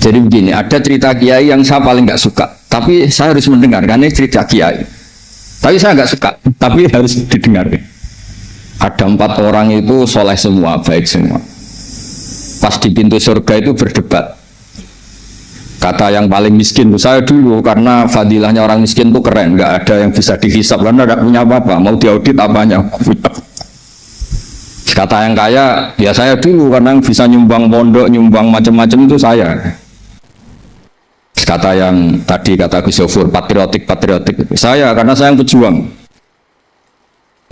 Jadi begini, ada cerita kiai yang saya paling nggak suka, tapi saya harus mendengar karena ini cerita kiai. Tapi saya nggak suka, tapi harus didengar. Ada 4 orang itu soleh semua, baik semua. Pas di pintu surga itu berdebat. Kata yang paling miskin, saya dulu karena fadilahnya orang miskin itu keren, nggak ada yang bisa dihisap karena nggak punya apa-apa, mau diaudit apanya. Kata yang kaya, ya saya dulu karena yang bisa nyumbang pondok, nyumbang macam-macam itu saya. Kata yang tadi kata Gus Sofur, patriotik, saya karena saya yang pejuang.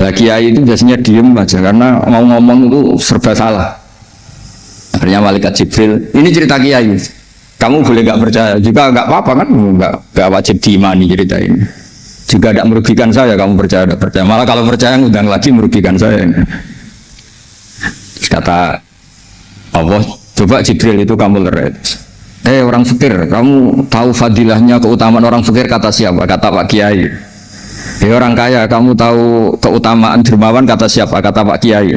Nah, kiai itu biasanya diem aja karena mau ngomong itu serba salah. Akhirnya malaikat Jibril, ini cerita kiai, kamu boleh nggak percaya juga nggak apa-apa kan, nggak wajib diimani cerita ini. Juga tidak merugikan saya, kamu percaya tidak percaya, malah kalau percaya ngundang lagi merugikan saya. Kata Allah, coba Jibril itu kamu leret. Orang fakir, kamu tahu fadilahnya keutamaan orang fakir kata siapa? Kata Pak Kiai. Orang kaya, kamu tahu keutamaan dermawan kata siapa? Kata Pak Kiai.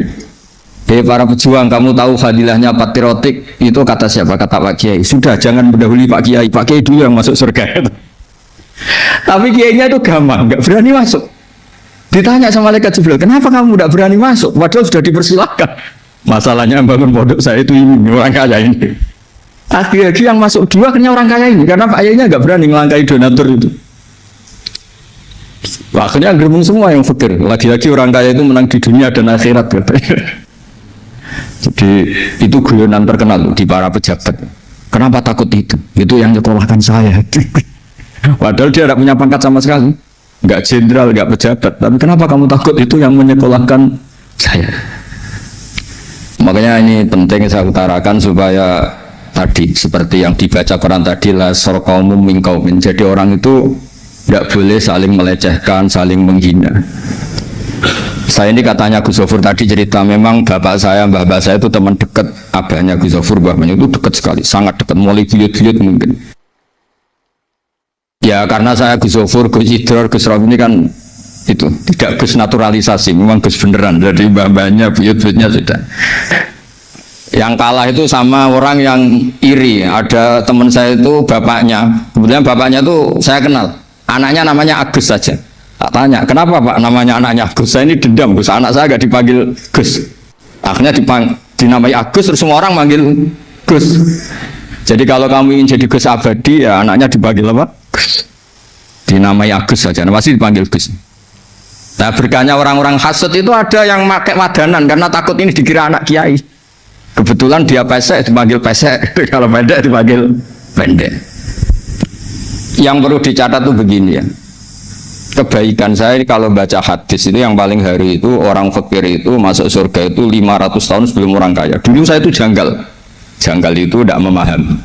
Para pejuang, kamu tahu fadilahnya patriotik itu kata siapa? Kata Pak Kiai. Sudah, jangan mendahului Pak Kiai. Pak Kiai dulu yang masuk surga. Tapi kiainya itu gampang, nggak berani masuk. Ditanya sama malaikat Jibril, kenapa kamu tidak berani masuk? Padahal sudah dipersilakan. Masalahnya bangun pondok saya itu ini orang kaya ini. Akhirnya yang masuk 2 akhirnya orang kaya ini karena Pak Kiainya nggak berani melangkahi donatur itu. Akhirnya geremung semua yang fakir. Lagi-lagi orang kaya itu menang di dunia dan akhirat katanya. Jadi itu guyonan terkenal di para pejabat. Kenapa takut itu? Itu yang nyekolahkan saya. Padahal dia tidak punya pangkat sama sekali, nggak jenderal, nggak pejabat. Tapi kenapa kamu takut? Itu yang menyekolahkan saya. Makanya ini penting saya utarakan supaya tadi seperti yang dibaca Quran tadi lah, sorqaumum min qaumin. Jadi orang itu tidak boleh saling melecehkan, saling menghina. Saya ini katanya Gus Sofur tadi cerita, memang bapak saya, mbah saya itu teman dekat, abahnya Gus Sofur, mbahnya itu dekat sekali, sangat dekat, mulai buyut-buyut mungkin. Ya karena saya Gus Sofur, Gus Idror, Gus Rom ini kan itu tidak Gus naturalisasi, memang Gus beneran. Jadi mbah-mbahnya, buyut-buyutnya sudah. Yang kalah itu sama orang yang iri. Ada teman saya itu bapaknya, kemudian bapaknya itu saya kenal, anaknya namanya Agus saja. Tak tanya, kenapa Pak namanya anaknya Agus? Saya ini dendam, Gus, anak saya gak dipanggil Gus. Akhirnya dinamai Agus, terus semua orang manggil Gus. Jadi kalau kamu ingin jadi Gus abadi, ya anaknya dipanggil apa? Gus. Dinamai Agus saja, pasti dipanggil Gus. Nah berkahnya orang-orang hasad itu ada yang pakai wadanan karena takut ini dikira anak kiai. Kebetulan dia pesek, dipanggil pesek. Kalau pendek dipanggil pendek. Yang perlu dicatat tuh begini ya. Kebaikan saya kalau baca hadis itu yang paling hari itu orang fakir itu masuk surga itu 500 tahun sebelum orang kaya. Dulu saya itu janggal itu tidak memahami.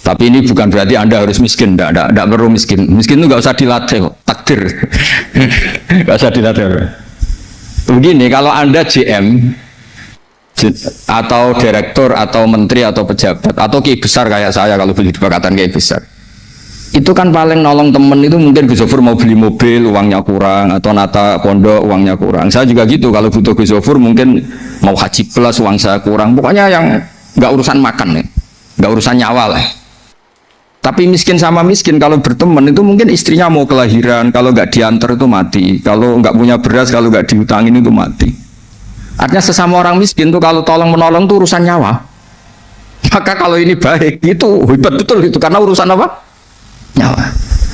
Tapi ini bukan berarti Anda harus miskin, tidak perlu miskin. Miskin itu nggak usah dilatih, takdir. Nggak usah dilatih. Begini, kalau Anda GM atau direktur atau menteri atau pejabat atau kiai besar kayak saya, kalau beli dipakatan kiai besar, itu kan paling nolong temen itu mungkin Gus Sofur mau beli mobil uangnya kurang atau nata pondok uangnya kurang. Saya juga gitu, kalau butuh Gus Sofur mungkin mau haji plus uang saya kurang. Pokoknya yang nggak urusan makan nih, nggak urusan nyawa lah. Tapi miskin sama miskin kalau berteman itu mungkin istrinya mau kelahiran, kalau nggak diantar itu mati. Kalau nggak punya beras, kalau nggak diutangin itu mati. Artinya sesama orang miskin tuh kalau tolong menolong tuh urusan nyawa. Maka kalau ini baik itu hebat betul itu karena urusan apa? Nyawa.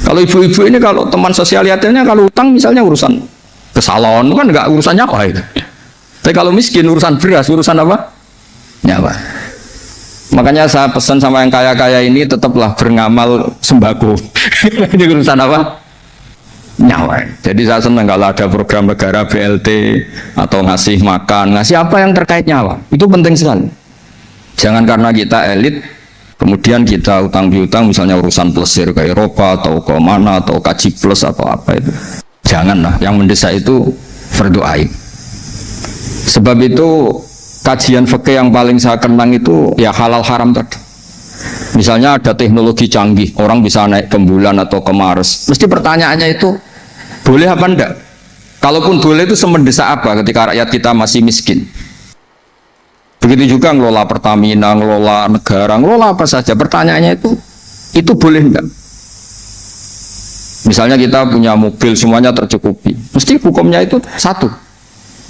Kalau ibu-ibu ini kalau teman sosialitinya kalau utang misalnya urusan ke salon kan nggak urusan nyawa itu. Tapi kalau miskin urusan beras, urusan apa? Nyawa. Makanya saya pesan sama yang kaya-kaya ini tetaplah beramal sembako. Ini urusan apa? Nyawa. Jadi saya senang kalau ada program negara BLT atau ngasih makan, ngasih apa yang terkait nyawa. Itu penting sekali. Jangan karena kita elit kemudian kita utang piutang misalnya urusan plesir ke Eropa atau ke mana atau kaji plus atau apa itu. Janganlah, yang mendesak itu fardhu ain. Sebab itu kajian fikih yang paling saya kenang itu ya halal haram tadi. Misalnya ada teknologi canggih, orang bisa naik ke bulan atau ke Mars. Mesti pertanyaannya itu boleh apa enggak? Kalaupun boleh itu semendesak apa ketika rakyat kita masih miskin? Begitu juga ngelola Pertamina, ngelola negara, ngelola apa saja. Pertanyaannya itu boleh enggak? Misalnya kita punya mobil semuanya tercukupi, mesti hukumnya itu satu.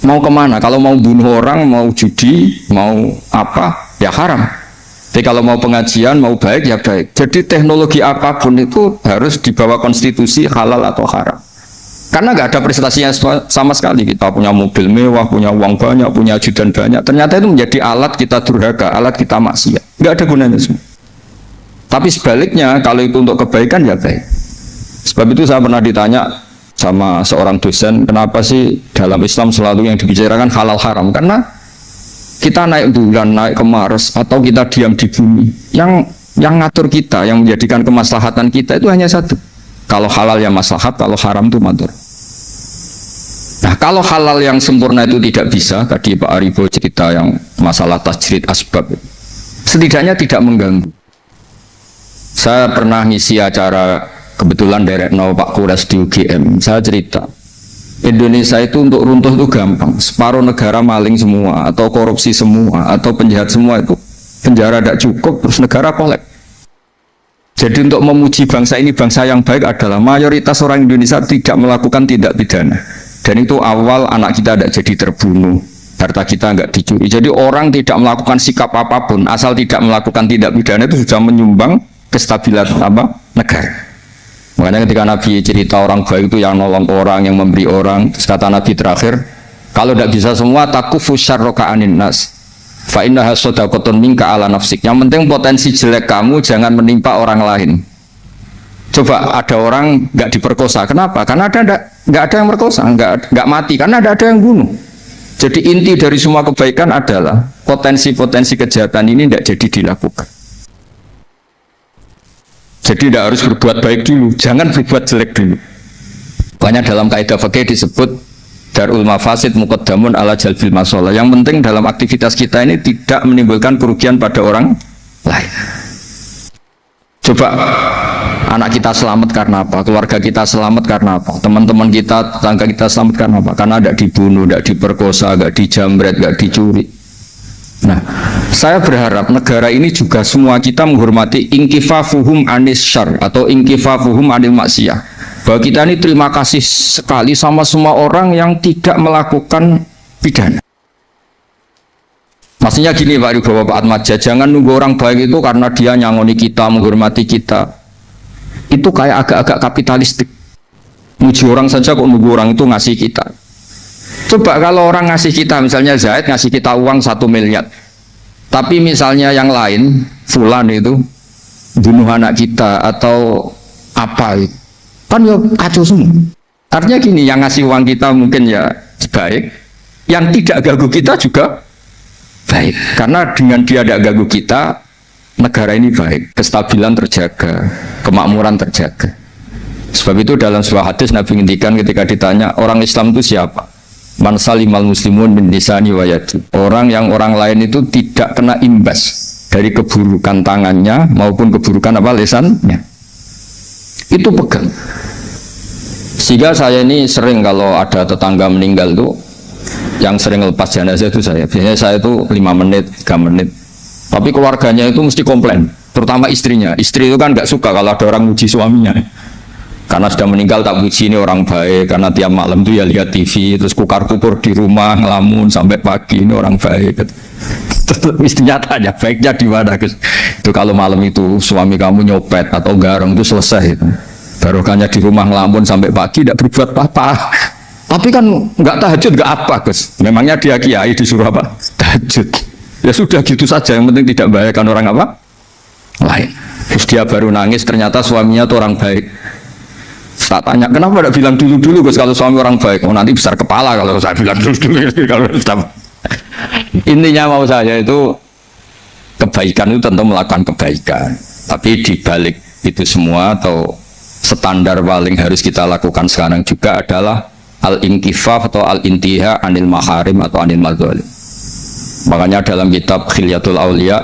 Mau kemana? Kalau mau bunuh orang, mau judi, mau apa, ya haram. Tapi kalau mau pengajian, mau baik, ya baik. Jadi teknologi apapun itu harus dibawa konstitusi halal atau haram. Karena nggak ada prestasinya sama sekali. Kita punya mobil mewah, punya uang banyak, punya ajudan banyak. Ternyata itu menjadi alat kita durhaka, alat kita maksiat. Nggak ada gunanya semua. Tapi sebaliknya, kalau itu untuk kebaikan, ya baik. Sebab itu saya pernah ditanya sama seorang dosen, kenapa sih dalam Islam selalu yang dibicarakan halal haram? Karena kita naik bulan, naik ke Mars, atau kita diam di bumi, yang ngatur kita, yang menjadikan kemaslahatan kita itu hanya satu. Kalau halal yang maslahat, kalau haram itu matur. Nah, kalau halal yang sempurna itu tidak bisa, tadi Pak Aribo cerita yang masalah tajrid asbab, setidaknya tidak mengganggu. Saya pernah ngisi acara kebetulan direkno Pak Kures di UGM, saya cerita Indonesia itu untuk runtuh itu gampang, separuh negara maling semua, atau korupsi semua, atau penjahat semua, itu penjara tidak cukup, terus negara kolek. Jadi untuk memuji bangsa ini bangsa yang baik adalah mayoritas orang Indonesia tidak melakukan tindak pidana, dan itu awal anak kita tidak jadi terbunuh, harta kita nggak dicuri. Jadi orang tidak melakukan sikap apapun asal tidak melakukan tindak pidana itu sudah menyumbang kestabilan negara. Makanya ketika Nabi cerita orang baik itu yang nolong orang, yang memberi orang, terus kata Nabi terakhir, kalau tidak bisa semua takufu syarroka anin nas fa innaha shadaqatun minka ala nafsik. Yang penting potensi jelek kamu jangan menimpa orang lain. Coba ada orang nggak diperkosa, kenapa? Karena nggak ada yang merkosa, nggak mati, karena ada yang bunuh. Jadi inti dari semua kebaikan adalah potensi-potensi kejahatan ini tidak jadi dilakukan. Jadi tidak harus berbuat baik dulu, jangan berbuat jelek dulu. Banyak dalam kaidah fikih disebut darul mafasid muqaddamun ala jalbil masalah. Yang penting dalam aktivitas kita ini tidak menimbulkan kerugian pada orang lain. Coba anak kita selamat karena apa? Keluarga kita selamat karena apa? Teman-teman kita, tetangga kita selamat karena apa? Karena tidak dibunuh, tidak diperkosa, tidak dijamret, tidak dicuri. Nah, saya berharap negara ini juga semua kita menghormati inkifafuhum anis syar atau inkifafuhum anil maksiyah. Bahwa kita ini terima kasih sekali sama semua orang yang tidak melakukan pidana. Maksudnya gini Pak Ribawa, Pak Atmaja, jangan nunggu orang baik itu karena dia nyangoni kita, menghormati kita. Itu kayak agak-agak kapitalistik. Muji orang saja kok nunggu orang itu ngasih kita. Coba kalau orang ngasih kita, misalnya Zaid ngasih kita uang 1 miliar, tapi misalnya yang lain, Fulan itu bunuh anak kita atau apa, kan ya kacau semua. Artinya gini, yang ngasih uang kita mungkin ya baik, yang tidak ganggu kita juga baik. Karena dengan dia tidak ganggu kita, negara ini baik, kestabilan terjaga, kemakmuran terjaga. Sebab itu dalam sebuah hadis Nabi ngendikan ketika ditanya orang Islam itu siapa? Man salimal muslimun min lisani wa yadi. Orang yang orang lain itu tidak kena imbas dari keburukan tangannya maupun keburukan apa lisannya. Itu pegang. Sehingga saya ini sering kalau ada tetangga meninggal tuh, yang sering lepas jenazah itu saya. Biasanya saya itu 5 menit, 3 menit. Tapi keluarganya itu mesti komplain, terutama istrinya. Istri itu kan nggak suka kalau ada orang muji suaminya. Karena sudah meninggal tak puji ini orang baik, karena tiap malam itu ya lihat TV, terus kukar-kukur di rumah, ngelamun sampai pagi, ini orang baik. Terus istrinya tanya, baiknya di mana? Itu kalau malam itu suami kamu nyopet atau garong itu selesai. Barokahnya di rumah ngelamun sampai pagi, tidak berbuat apa-apa. Tapi kan nggak tahajud, nggak apa, Gus. Memangnya dia kiai disuruh apa? Tahajud. Ya sudah gitu saja, yang penting tidak membahayakan orang apa? Lain. Terus dia baru nangis, ternyata suaminya itu orang baik. Tak tanya, kenapa tidak bilang dulu-dulu Gus kalau suami orang baik? Oh nanti besar kepala kalau saya bilang dulu-dulu. Intinya mau saya itu kebaikan itu tentu melakukan kebaikan. Tapi dibalik itu semua atau standar paling harus kita lakukan sekarang juga adalah al-inkifaf atau al-intiha anil maharim atau anil madzalim. Makanya dalam kitab Khilyatul Aulia,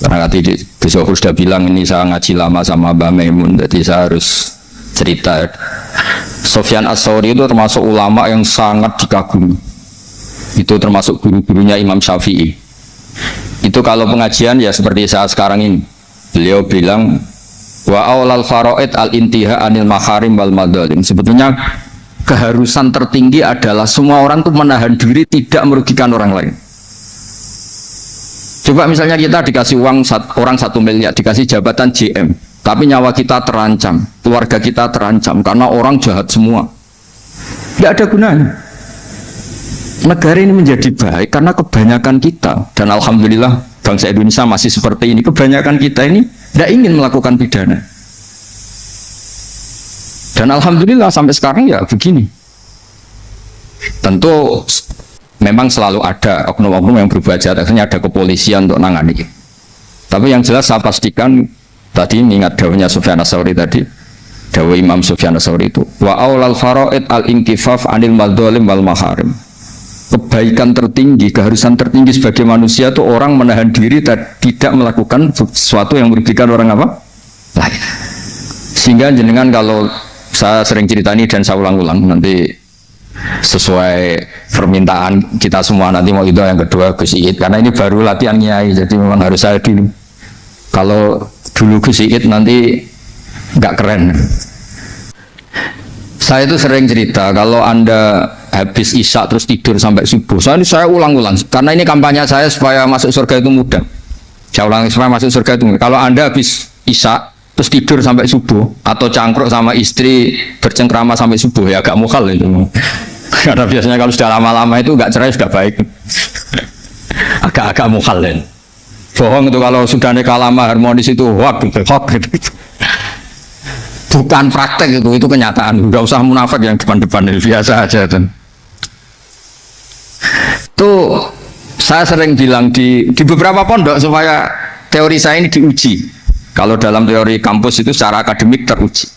karena tadi Gus Sohur sudah bilang ini saya ngaji lama sama Mbah Maimun, jadi saya harus cerita. Sofyan As-Sauri itu termasuk ulama yang sangat dikagumi. Itu termasuk guru-gurunya Imam Syafi'i. Itu kalau pengajian ya seperti saat sekarang ini. Beliau bilang wa aulal faraid al intiha anil maharim wal madzalim. Sebetulnya keharusan tertinggi adalah semua orang tuh menahan diri tidak merugikan orang lain. Coba misalnya kita dikasih uang orang 1 miliar, dikasih jabatan GM, tapi nyawa kita terancam, keluarga kita terancam karena orang jahat semua. Tidak ada gunanya. Negara ini menjadi baik karena kebanyakan kita, dan alhamdulillah bangsa Indonesia masih seperti ini. Kebanyakan kita ini tidak ingin melakukan pidana, dan alhamdulillah sampai sekarang ya begini. Tentu memang selalu ada oknum-oknum yang berbuat jahat, akhirnya ada kepolisian untuk nangani. Tapi yang jelas saya pastikan, tadi ingat dawuhnya Sufyan Ats-Tsauri tadi, dawuh Imam Sufyan Ats-Tsauri itu wa aulal faraid al inkifaf anil madzalim wal maharim. Kebaikan tertinggi, keharusan tertinggi sebagai manusia itu orang menahan diri tidak melakukan sesuatu yang merugikan orang apa? Lain. Sehingga jenengan, kalau saya sering cerita ini dan saya ulang-ulang, nanti sesuai permintaan kita semua nanti mau itu yang kedua Gus Iid, karena ini baru latihan nyai, jadi memang harus saya dulu. Kalau dulu Gus Iid nanti nggak keren. Saya itu sering cerita kalau Anda habis isya terus tidur sampai subuh. Saya ulang-ulang karena ini kampanye saya supaya masuk surga itu mudah. Saya ulang supaya masuk surga itu mudah. Kalau Anda habis isya terus tidur sampai subuh atau cangkruk sama istri bercengkrama sampai subuh, ya agak mukhal itu. Karena biasanya kalau sudah lama-lama itu nggak cerai sudah baik. Agak-agak mukhal ya. Bohong itu kalau sudah nikah lama harmonis itu hoax gitu. Bukan praktek itu kenyataan. Udah usah munafik yang depan-depan ini, biasa aja kan. Tuh saya sering bilang di beberapa pondok supaya teori saya ini diuji. Kalau dalam teori kampus itu secara akademik teruji.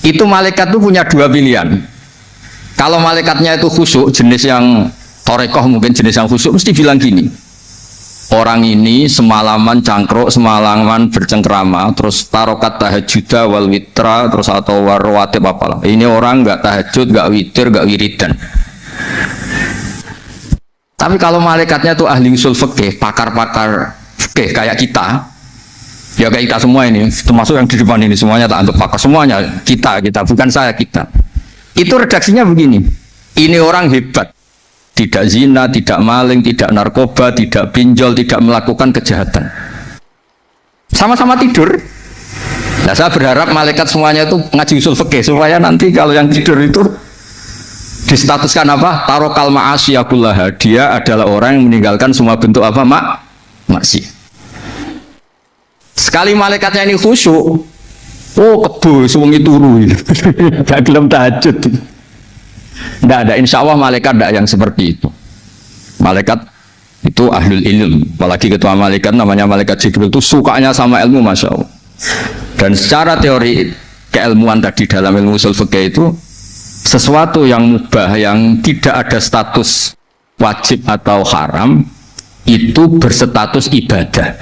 Itu malaikat itu punya 2 pilihan. Kalau malaikatnya itu khusyuk, jenis yang torekoh mungkin jenis yang khusyuk, mesti bilang gini, orang ini semalaman cangkruk, semalaman bercengkrama, terus tarokat tahajud wal witra, terus atau warwatib apalah. Ini orang nggak tahajud, nggak witir, nggak wiridan. Tapi kalau malaikatnya tuh ahli usul fikih, pakar-pakar fikih kayak kita, ya kayak kita semua ini, termasuk yang di depan ini semuanya tak untuk pakar, semuanya kita bukan saya, kita. Itu redaksinya begini, ini orang hebat. Tidak zina, tidak maling, tidak narkoba, tidak pinjol, tidak melakukan kejahatan. Sama-sama tidur. Nah, saya berharap malaikat semuanya itu ngaji usul fikih supaya nanti kalau yang tidur itu distatuskan apa? Tarokal ma'asyiyakullah. Dia adalah orang yang meninggalkan semua bentuk apa? Maksiat. Sekali malaikatnya ini khusyuk, oh kebo sewengi turu. Gak gelem tahajud. Tidak ada, insya Allah malaikat tidak yang seperti itu. Malaikat itu ahlul ilm, apalagi ketua malaikat namanya malaikat Jibril itu sukanya sama ilmu, masya Allah. Dan secara teori keilmuan tadi dalam ilmu usul fikih itu sesuatu yang mubah, yang tidak ada status wajib atau haram, itu berstatus ibadah.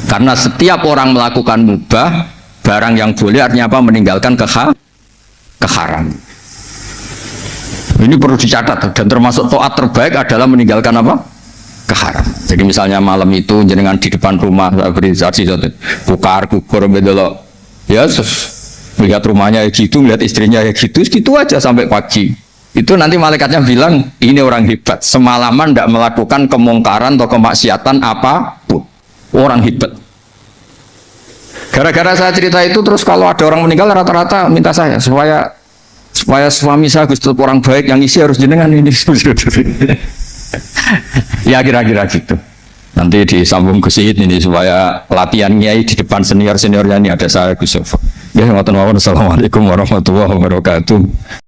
Karena setiap orang melakukan mubah, barang yang boleh artinya apa? Meninggalkan keharam. Ini perlu dicatat, dan termasuk taat terbaik adalah meninggalkan apa? Keharam. Jadi misalnya malam itu jenengan di depan rumah, saya beri saksi bukar kubur bedolo, ya melihat rumahnya ya gitu, melihat istrinya ya gitu aja sampai pagi. Itu nanti malaikatnya bilang ini orang hebat, semalaman tidak melakukan kemungkaran atau kemaksiatan apapun, orang hebat. Gara-gara saya cerita itu, terus kalau ada orang meninggal rata-rata minta saya supaya suami saya Gus orang baik, yang isi harus jenengan ini. Ya kira-kira gitu. Nanti disambung Gus Iid ini supaya latihan nyai di depan senior-seniornya ini ada saya Gus Sofa. Ya, assalamualaikum warahmatullahi wabarakatuh.